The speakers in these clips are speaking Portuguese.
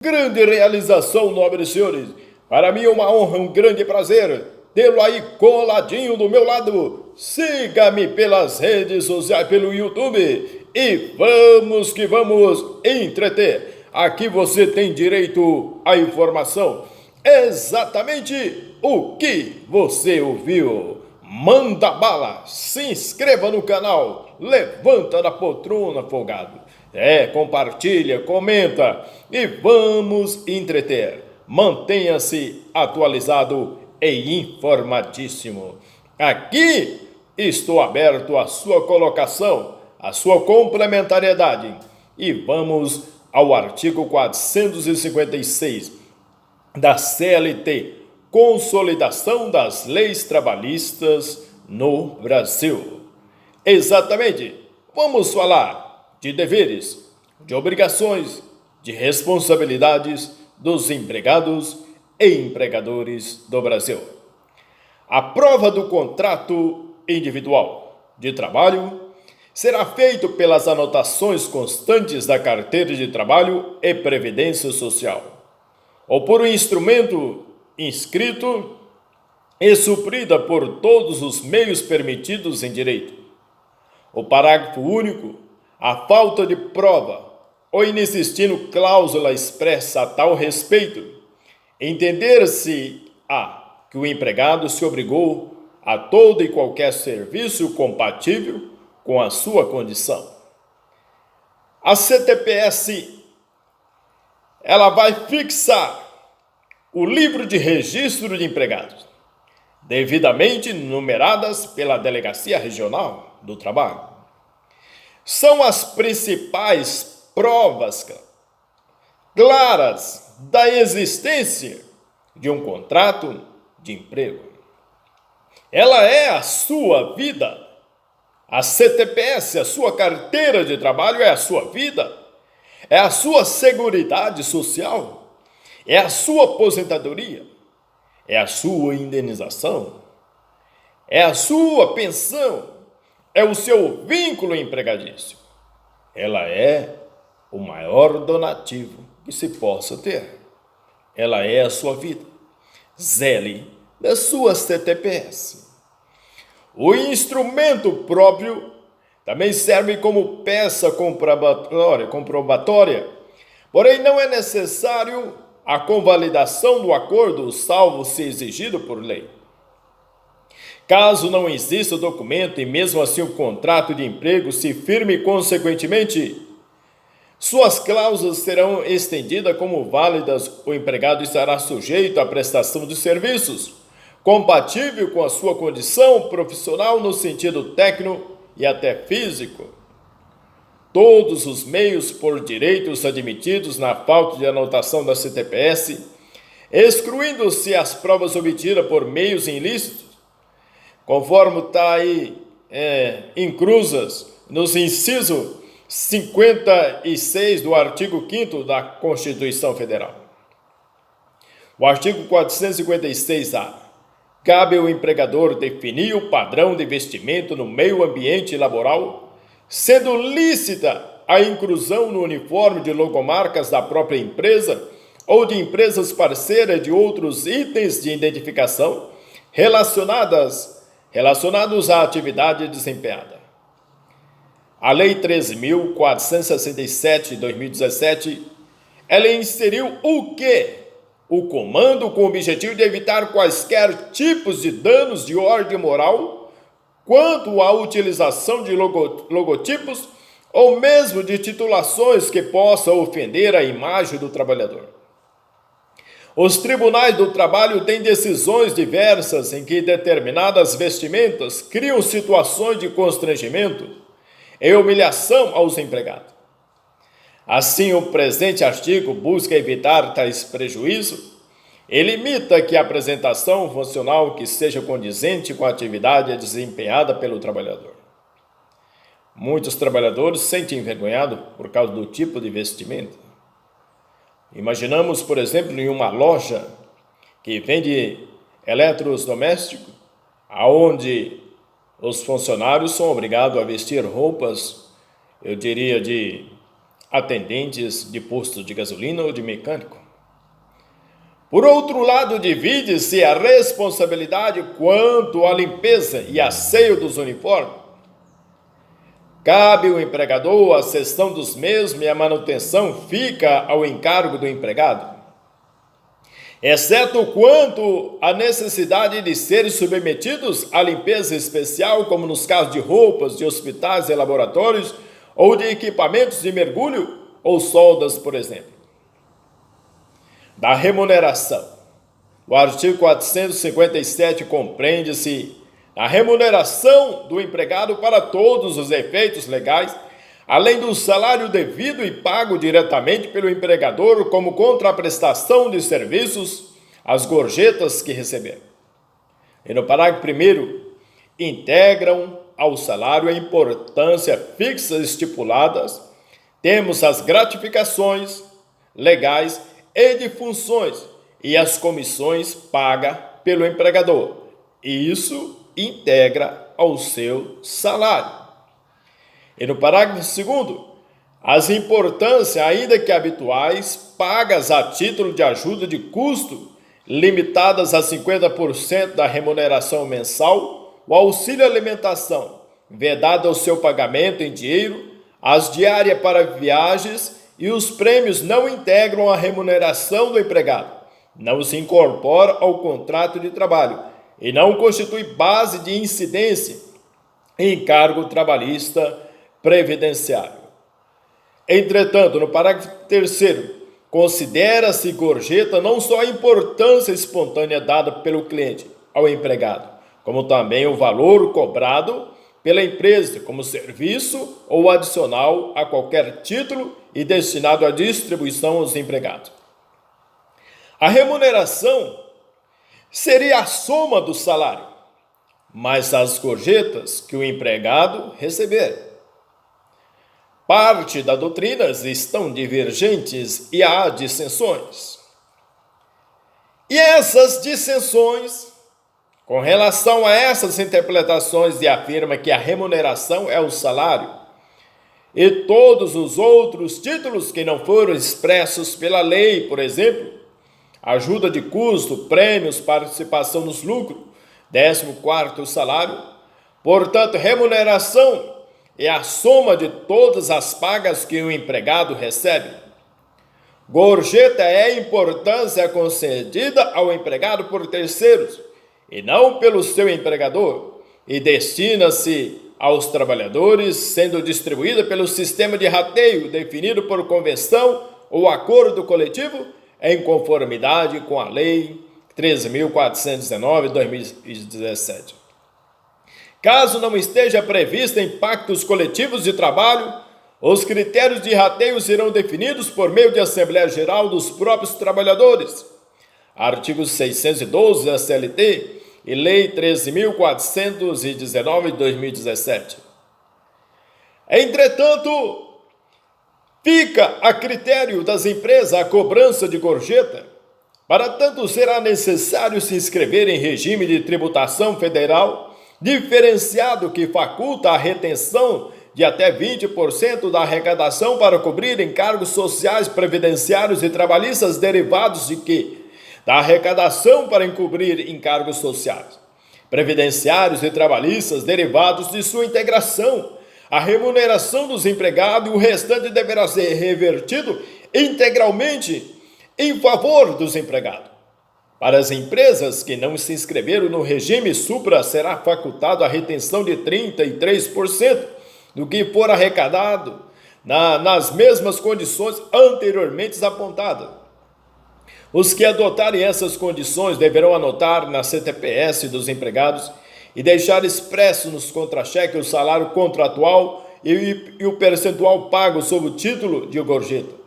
Grande realização, nobres senhores. Para mim é uma honra, um grande prazer tê-lo aí coladinho do meu lado. Siga-me pelas redes sociais, pelo YouTube e vamos que vamos entreter. Aqui você tem direito à informação. Exatamente o que você ouviu. Manda bala, se inscreva no canal, levanta da poltrona, folgado. Compartilha, comenta e vamos entreter. Mantenha-se atualizado e informadíssimo. Aqui estou aberto à sua colocação, à sua complementariedade. E vamos ao artigo 456 da CLT, Consolidação das Leis Trabalhistas no Brasil. Exatamente, vamos falar de deveres, de obrigações, de responsabilidades dos empregados e empregadores do Brasil. A prova do contrato individual de trabalho será feita pelas anotações constantes da carteira de trabalho e previdência social, ou por um instrumento inscrito e suprida por todos os meios permitidos em direito. O parágrafo único, a falta de prova ou inexistindo cláusula expressa a tal respeito, entender-se-á que o empregado se obrigou a todo e qualquer serviço compatível com a sua condição. A CTPS, ela vai fixar o livro de registro de empregados, devidamente numeradas pela Delegacia Regional do Trabalho. São as principais provas claras da existência de um contrato de emprego. Ela é a sua vida. A CTPS, a sua carteira de trabalho é a sua vida. É a sua seguridade social. É a sua aposentadoria. É a sua indenização. É a sua pensão. É o seu vínculo empregatício. Ela é o maior donativo que se possa ter. Ela é a sua vida. Zele da sua CTPS. O instrumento próprio também serve como peça comprobatória, porém não é necessário a convalidação do acordo, salvo se exigido por lei. Caso não exista o documento e mesmo assim o contrato de emprego se firme consequentemente, suas cláusulas serão estendidas como válidas, o empregado estará sujeito à prestação de serviços, compatível com a sua condição profissional no sentido técnico e até físico. Todos os meios por direitos admitidos na falta de anotação da CTPS, excluindo-se as provas obtidas por meios ilícitos, conforme está aí inclusas nos incisos 56 do artigo 5º da Constituição Federal. O artigo 456-A. Cabe ao empregador definir o padrão de vestimento no meio ambiente laboral, sendo lícita a inclusão no uniforme de logomarcas da própria empresa ou de empresas parceiras de outros itens de identificação relacionados à atividade desempenhada. A Lei 13.467 de 2017, ela inseriu o quê? O comando com o objetivo de evitar quaisquer tipos de danos de ordem moral quanto à utilização de logotipos ou mesmo de titulações que possam ofender a imagem do trabalhador. Os tribunais do trabalho têm decisões diversas em que determinadas vestimentas criam situações de constrangimento e humilhação aos empregados. Assim, o presente artigo busca evitar tais prejuízos e limita que a apresentação funcional que seja condizente com a atividade desempenhada pelo trabalhador. Muitos trabalhadores se sentem envergonhados por causa do tipo de vestimenta. Imaginamos, por exemplo, em uma loja que vende eletrodomésticos, aonde os funcionários são obrigados a vestir roupas, eu diria, de atendentes de posto de gasolina ou de mecânico. Por outro lado, divide-se a responsabilidade quanto à limpeza e asseio dos uniformes. Cabe ao empregador a cessão dos mesmos e a manutenção fica ao encargo do empregado, exceto quanto à necessidade de serem submetidos à limpeza especial, como nos casos de roupas, de hospitais e laboratórios, ou de equipamentos de mergulho ou soldas, por exemplo. Da remuneração. O artigo 457 compreende-se a remuneração do empregado para todos os efeitos legais, além do salário devido e pago diretamente pelo empregador como contraprestação de serviços, as gorjetas que receber. E no parágrafo 1º, integram ao salário a importância fixa estipuladas, temos as gratificações legais e de funções e as comissões pagas pelo empregador. Isso integra ao seu salário. E no parágrafo 2º, as importâncias, ainda que habituais, pagas a título de ajuda de custo, limitadas a 50% da remuneração mensal, o auxílio alimentação, vedado ao seu pagamento em dinheiro, as diárias para viagens e os prêmios não integram a remuneração do empregado, não se incorpora ao contrato de trabalho e não constitui base de incidência em encargo trabalhista previdenciário. Entretanto, no parágrafo 3º, considera-se gorjeta não só a importância espontânea dada pelo cliente ao empregado, como também o valor cobrado pela empresa como serviço ou adicional a qualquer título e destinado à distribuição aos empregados. A remuneração seria a soma do salário, mais as gorjetas que o empregado receber. Parte das doutrinas estão divergentes e há dissensões. E essas dissensões, com relação a essas interpretações, afirma que a remuneração é o salário, e todos os outros títulos que não foram expressos pela lei, por exemplo, ajuda de custo, prêmios, participação nos lucros, 14º salário. Portanto, remuneração é a soma de todas as pagas que o empregado recebe. Gorjeta é a importância concedida ao empregado por terceiros, e não pelo seu empregador, e destina-se aos trabalhadores, sendo distribuída pelo sistema de rateio definido por convenção ou acordo coletivo, em conformidade com a Lei 13.419 de 2017. Caso não esteja prevista em pactos coletivos de trabalho, os critérios de rateio serão definidos por meio de Assembleia Geral dos próprios trabalhadores. Artigo 612 da CLT e Lei 13.419 de 2017. Entretanto, fica a critério das empresas a cobrança de gorjeta. Para tanto, será necessário se inscrever em regime de tributação federal diferenciado que faculta a retenção de até 20% da arrecadação para cobrir encargos sociais, previdenciários e trabalhistas derivados de que? Da arrecadação para encobrir encargos sociais, previdenciários e trabalhistas derivados de sua integração, a remuneração dos empregados e o restante deverá ser revertido integralmente em favor dos empregados. Para as empresas que não se inscreveram no regime supra, será facultado a retenção de 33% do que for arrecadado nas mesmas condições anteriormente apontadas. Os que adotarem essas condições deverão anotar na CTPS dos empregados e deixar expresso nos contra-cheques o salário contratual e o percentual pago sob o título de gorjeta.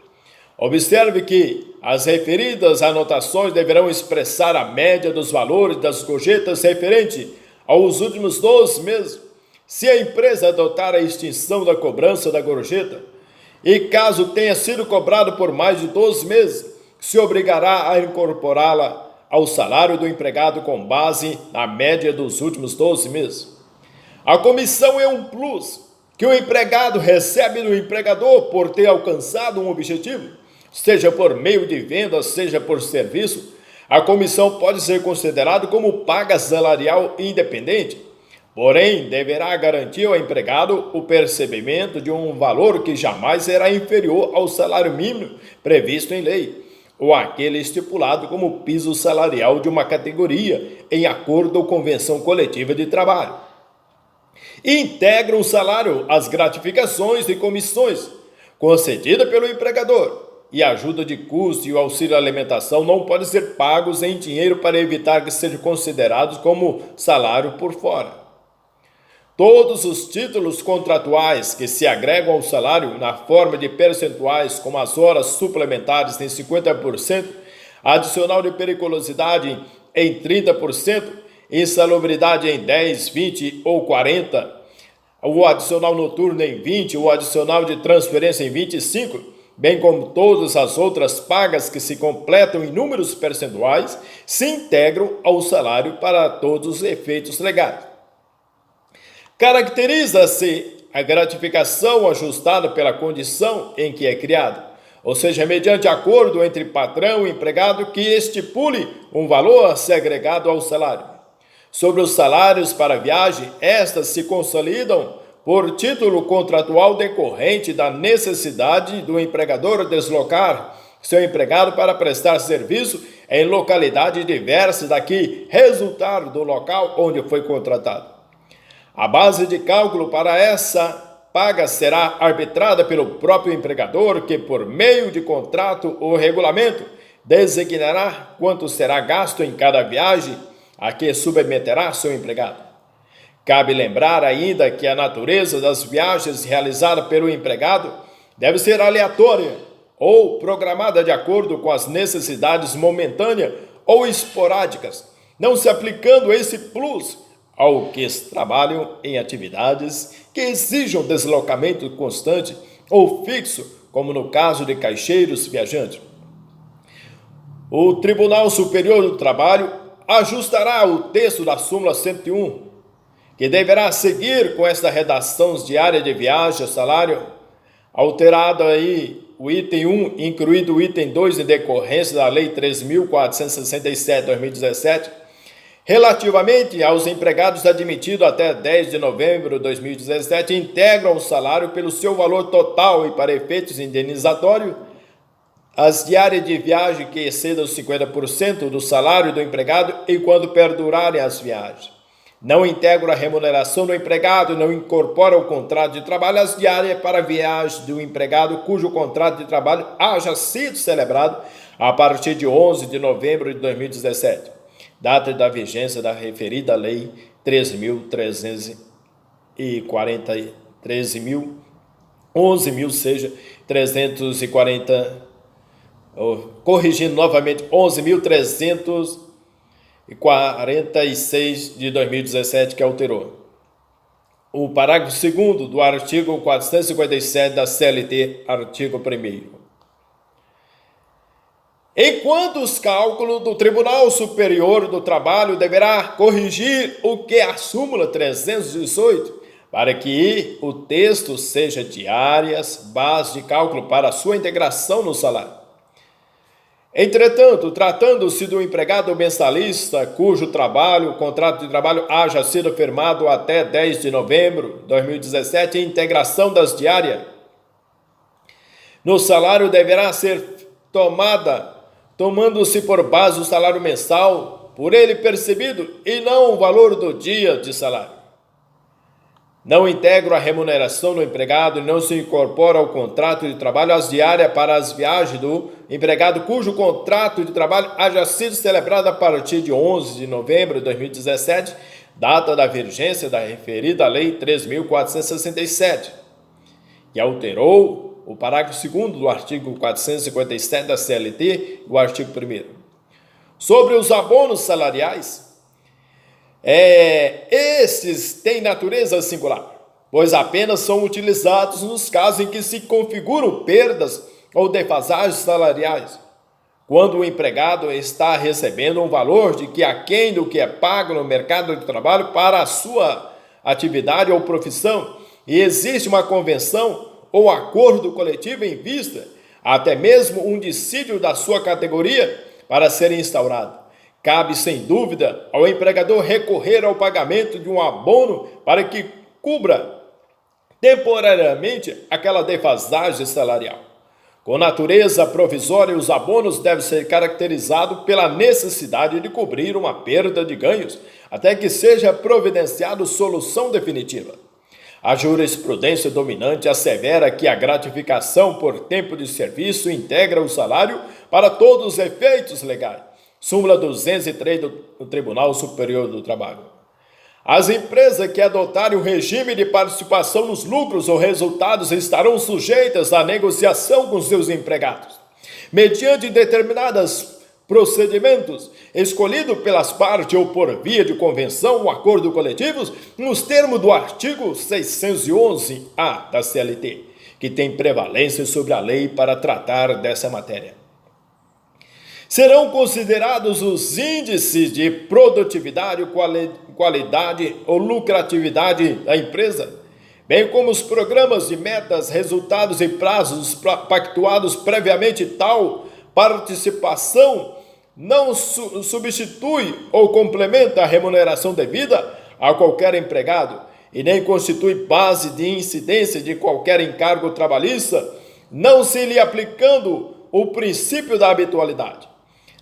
Observe que as referidas anotações deverão expressar a média dos valores das gorjetas referente aos últimos 12 meses, se a empresa adotar a extinção da cobrança da gorjeta, e caso tenha sido cobrado por mais de 12 meses, se obrigará a incorporá-la ao salário do empregado com base na média dos últimos 12 meses. A comissão é um plus que o empregado recebe do empregador por ter alcançado um objetivo, seja por meio de venda, seja por serviço, a comissão pode ser considerada como paga salarial independente, porém deverá garantir ao empregado o percebimento de um valor que jamais será inferior ao salário mínimo previsto em lei, ou aquele estipulado como piso salarial de uma categoria em acordo ou convenção coletiva de trabalho. Integra o salário as gratificações e comissões concedidas pelo empregador, e a ajuda de custo e o auxílio alimentação não podem ser pagos em dinheiro para evitar que sejam considerados como salário por fora. Todos os títulos contratuais que se agregam ao salário na forma de percentuais, como as horas suplementares em 50%, adicional de periculosidade em 30%, insalubridade em 10%, 20% ou 40%, o adicional noturno em 20%, o adicional de transferência em 25%, bem como todas as outras pagas que se completam em números percentuais, se integram ao salário para todos os efeitos legais. Caracteriza-se a gratificação ajustada pela condição em que é criada, ou seja, mediante acordo entre patrão e empregado que estipule um valor a ser agregado ao salário. Sobre os salários para viagem, estas se consolidam por título contratual decorrente da necessidade do empregador deslocar seu empregado para prestar serviço em localidade diversa da que resultar do local onde foi contratado. A base de cálculo para essa paga será arbitrada pelo próprio empregador, que, por meio de contrato ou regulamento, designará quanto será gasto em cada viagem a que submeterá seu empregado. Cabe lembrar ainda que a natureza das viagens realizadas pelo empregado deve ser aleatória ou programada de acordo com as necessidades momentâneas ou esporádicas, não se aplicando esse plus ao que trabalham em atividades que exijam deslocamento constante ou fixo, como no caso de caixeiros viajantes. O Tribunal Superior do Trabalho ajustará o texto da súmula 101, que deverá seguir com esta redação diária de viagem, salário, alterado aí o item 1, incluído o item 2 em decorrência da Lei 3.467 de 2017, relativamente aos empregados admitidos até 10 de novembro de 2017, integram o salário pelo seu valor total e para efeitos indenizatórios, as diárias de viagem que excedam 50% do salário do empregado enquanto perdurarem as viagens. Não integra a remuneração do empregado, não incorpora ao contrato de trabalho as diárias para a viagem do empregado cujo contrato de trabalho haja sido celebrado a partir de 11 de novembro de 2017, data da vigência da referida Lei 11.340, corrigindo novamente, 11.346 de 2017, que alterou o parágrafo 2º do artigo 457 da CLT, artigo 1º. Enquanto os cálculos do Tribunal Superior do Trabalho deverá corrigir o que a súmula 318, para que o texto seja diárias, base de cálculo para sua integração no salário. Entretanto, tratando-se do empregado mensalista cujo contrato de trabalho haja sido firmado até 10 de novembro de 2017, a integração das diárias no salário deverá ser tomando-se por base o salário mensal por ele percebido e não o valor do dia de salário. Não integra a remuneração do empregado e não se incorpora ao contrato de trabalho as diárias para as viagens do empregado cujo contrato de trabalho haja sido celebrado a partir de 11 de novembro de 2017, data da vigência da referida Lei 3.467, que alterou o parágrafo 2º do artigo 457 da CLT e o artigo 1º. Sobre os abonos salariais, esses têm natureza singular, pois apenas são utilizados nos casos em que se configuram perdas ou defasagens salariais, quando o empregado está recebendo um valor de que aquém do que é pago no mercado de trabalho para a sua atividade ou profissão, e existe uma convenção ou acordo coletivo em vista, até mesmo um dissídio da sua categoria para ser instaurado, cabe sem dúvida ao empregador recorrer ao pagamento de um abono para que cubra temporariamente aquela defasagem salarial. Com natureza provisória, os abonos devem ser caracterizados pela necessidade de cobrir uma perda de ganhos, até que seja providenciada solução definitiva. A jurisprudência dominante assevera que a gratificação por tempo de serviço integra o salário para todos os efeitos legais. Súmula 203 do Tribunal Superior do Trabalho. As empresas que adotarem o regime de participação nos lucros ou resultados estarão sujeitas à negociação com seus empregados, mediante determinados procedimentos escolhidos pelas partes ou por via de convenção ou acordo coletivos, nos termos do artigo 611-A da CLT, que tem prevalência sobre a lei para tratar dessa matéria. Serão considerados os índices de produtividade, qualidade ou lucratividade da empresa, bem como os programas de metas, resultados e prazos pactuados previamente. Tal participação não substitui ou complementa a remuneração devida a qualquer empregado e nem constitui base de incidência de qualquer encargo trabalhista, não se lhe aplicando o princípio da habitualidade.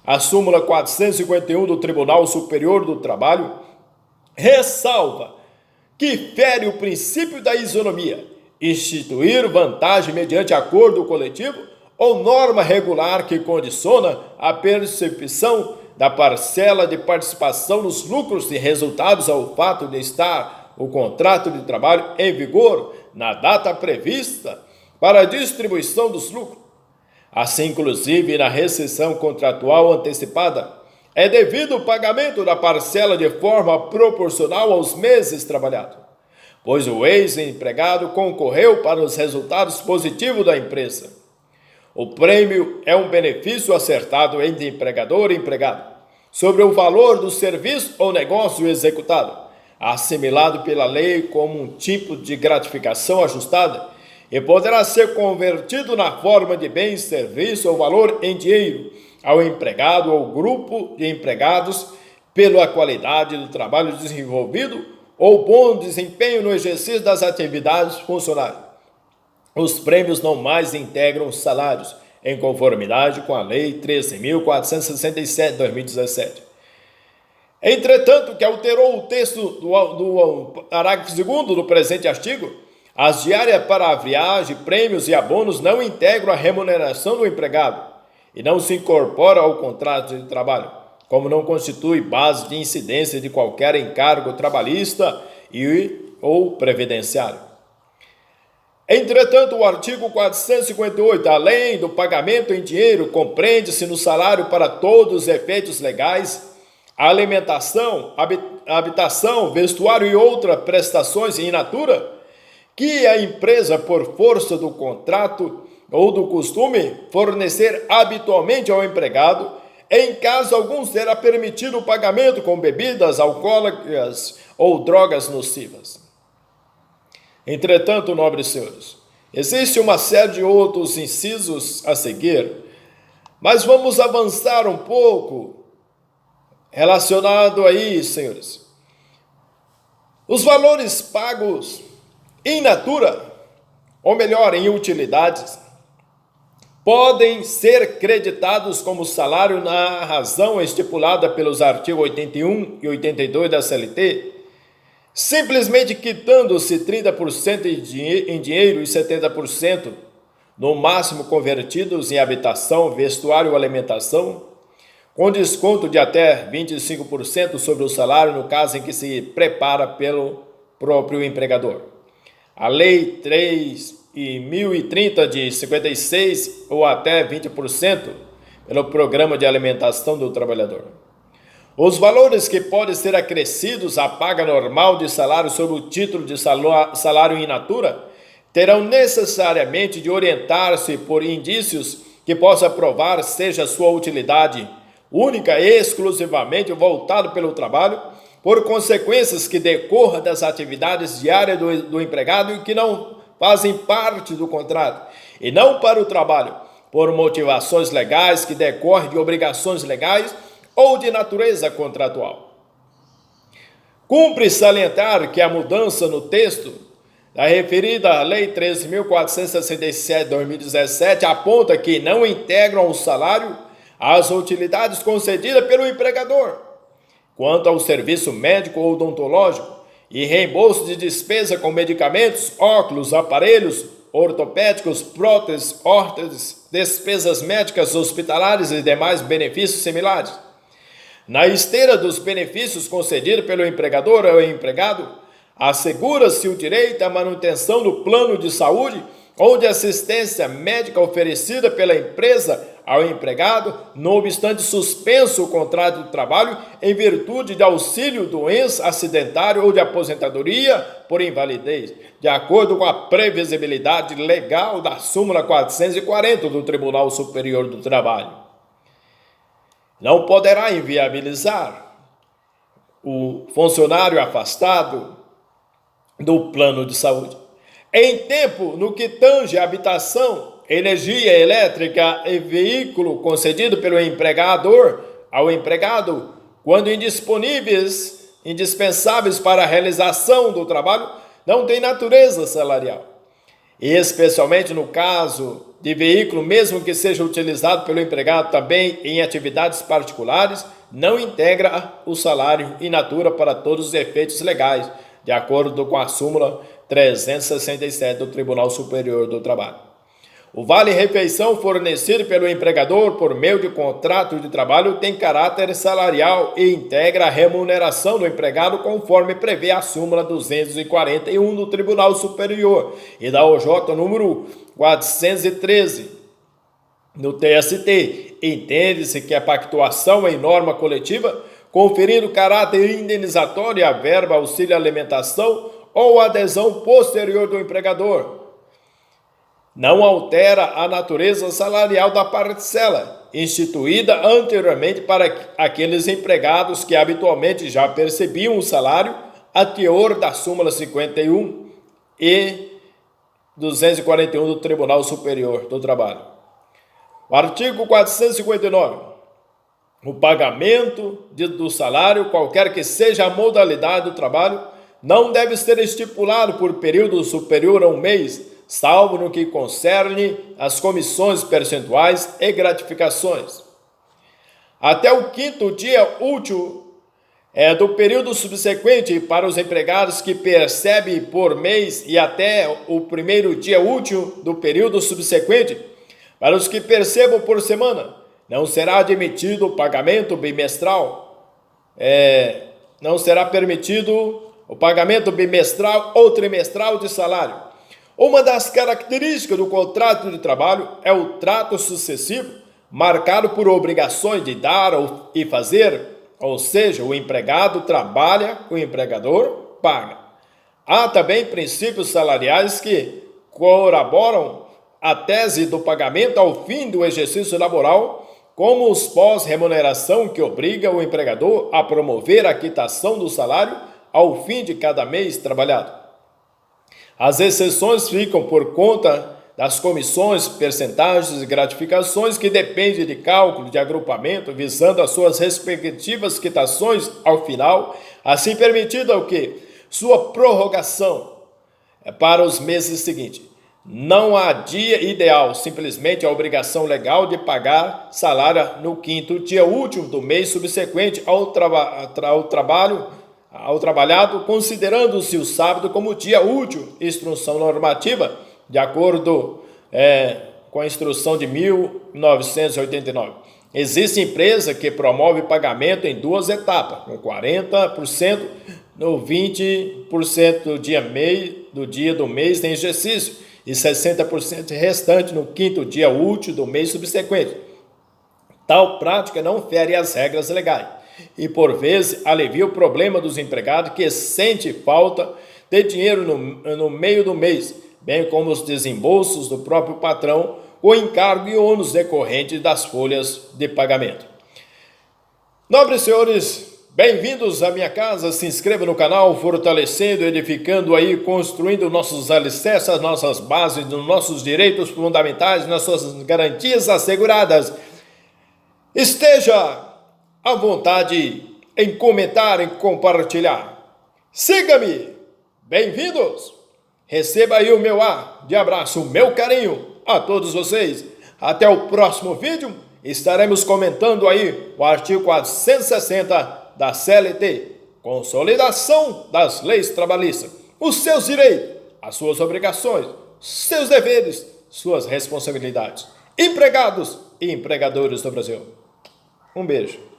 A súmula 451 do Tribunal Superior do Trabalho ressalva que fere o princípio da isonomia, instituir vantagem mediante acordo coletivo ou norma regular que condiciona a percepção da parcela de participação nos lucros e resultados ao fato de estar o contrato de trabalho em vigor na data prevista para a distribuição dos lucros. Assim, inclusive, na rescisão contratual antecipada, é devido o pagamento da parcela de forma proporcional aos meses trabalhados, pois o ex-empregado concorreu para os resultados positivos da empresa. O prêmio é um benefício acertado entre empregador e empregado, sobre o valor do serviço ou negócio executado, assimilado pela lei como um tipo de gratificação ajustada, e poderá ser convertido na forma de bem, serviço ou valor em dinheiro ao empregado ou grupo de empregados pela qualidade do trabalho desenvolvido ou bom desempenho no exercício das atividades funcionais. Os prêmios não mais integram os salários, em conformidade com a Lei 13.467 de 2017. Entretanto, que alterou o texto do parágrafo 2º do presente artigo, as diárias para a viagem, prêmios e abonos não integram a remuneração do empregado e não se incorporam ao contrato de trabalho, como não constitui base de incidência de qualquer encargo trabalhista ou previdenciário. Entretanto, o artigo 458, além do pagamento em dinheiro, compreende-se no salário para todos os efeitos legais, a alimentação, habitação, vestuário e outras prestações in natura, que a empresa, por força do contrato ou do costume, fornecer habitualmente ao empregado, em caso algum será permitido o pagamento com bebidas alcoólicas ou drogas nocivas. Entretanto, nobres senhores, existe uma série de outros incisos a seguir, mas vamos avançar um pouco relacionado aí, senhores. Os valores pagos in natura, ou melhor, em utilidades, podem ser creditados como salário na razão estipulada pelos artigos 81 e 82 da CLT, simplesmente quitando-se 30% em dinheiro e 70%, no máximo convertidos em habitação, vestuário ou alimentação, com desconto de até 25% sobre o salário no caso em que se prepara pelo próprio empregador. A Lei 3.030 de 56 ou até 20% pelo Programa de Alimentação do Trabalhador. Os valores que podem ser acrescidos à paga normal de salário sob o título de salário in natura terão necessariamente de orientar-se por indícios que possa provar seja sua utilidade única e exclusivamente voltado pelo trabalho por consequências que decorram das atividades diárias do empregado e que não fazem parte do contrato, e não para o trabalho, por motivações legais que decorrem de obrigações legais ou de natureza contratual. Cumpre salientar que a mudança no texto da referida Lei 13.467 de 2017 aponta que não integram o salário as utilidades concedidas pelo empregador quanto ao serviço médico ou odontológico e reembolso de despesa com medicamentos, óculos, aparelhos ortopédicos, próteses, órteses, despesas médicas hospitalares e demais benefícios similares. Na esteira dos benefícios concedidos pelo empregador ao empregado, assegura-se o direito à manutenção do plano de saúde ou de assistência médica oferecida pela empresa ao empregado, não obstante suspenso o contrato de trabalho em virtude de auxílio, doença, acidentário ou de aposentadoria por invalidez, de acordo com a previsibilidade legal da súmula 440 do Tribunal Superior do Trabalho. Não poderá inviabilizar o funcionário afastado do plano de saúde. Em tempo no que tange a habitação, energia elétrica e veículo concedido pelo empregador ao empregado, quando indispensáveis para a realização do trabalho, não tem natureza salarial. E especialmente no caso de veículo, mesmo que seja utilizado pelo empregado também em atividades particulares, não integra o salário in natura para todos os efeitos legais, de acordo com a súmula 367 do Tribunal Superior do Trabalho. O vale-refeição fornecido pelo empregador por meio de contrato de trabalho tem caráter salarial e integra a remuneração do empregado conforme prevê a súmula 241 do Tribunal Superior e da OJ número 413 no TST. Entende-se que a pactuação em norma coletiva, conferindo caráter indenizatório à verba auxílio alimentação ou adesão posterior do empregador, não altera a natureza salarial da parcela, instituída anteriormente para aqueles empregados que habitualmente já percebiam o salário a teor da súmula 51 e 241 do Tribunal Superior do Trabalho. O artigo 459. O pagamento do salário, qualquer que seja a modalidade do trabalho, não deve ser estipulado por período superior a um mês, salvo no que concerne as comissões percentuais e gratificações. Até o 5º dia útil do período subsequente para os empregados que percebem por mês e até o 1º dia útil do período subsequente para os que percebam por semana, não será admitido o pagamento bimestral, não será permitido o pagamento bimestral ou trimestral de salário. Uma das características do contrato de trabalho é o trato sucessivo, marcado por obrigações de dar e fazer, ou seja, o empregado trabalha, o empregador paga. Há também princípios salariais que corroboram a tese do pagamento ao fim do exercício laboral, como os pós-remuneração que obriga o empregador a promover a quitação do salário ao fim de cada mês trabalhado. As exceções ficam por conta das comissões, percentagens e gratificações que dependem de cálculo de agrupamento, visando as suas respectivas quitações ao final, assim permitida o quê? Sua prorrogação para os meses seguintes. Não há dia ideal, simplesmente a obrigação legal de pagar salário no 5º dia útil do mês subsequente ao trabalhado, considerando-se o sábado como dia útil, instrução normativa, de acordo com a instrução de 1989. Existe empresa que promove pagamento em 2 etapas, com 40% no 20% do dia do mês em exercício e 60% restante no 5º dia útil do mês subsequente. Tal prática não fere as regras legais e, por vezes, alivia o problema dos empregados que sente falta de dinheiro no meio do mês, bem como os desembolsos do próprio patrão, o encargo e ônus decorrentes das folhas de pagamento. Nobres senhores, Bem-vindos à minha casa, se inscreva no canal, fortalecendo, edificando aí, construindo nossos alicerces, nossas bases, nossos direitos fundamentais, nossas garantias asseguradas. Esteja à vontade em comentar, em compartilhar. Siga-me! Bem-vindos! Receba aí o meu ar de abraço, o meu carinho a todos vocês. Até o próximo vídeo, estaremos comentando aí o artigo 460 da CLT, Consolidação das Leis Trabalhistas, os seus direitos, as suas obrigações, seus deveres, suas responsabilidades. Empregados e empregadores do Brasil. Um beijo.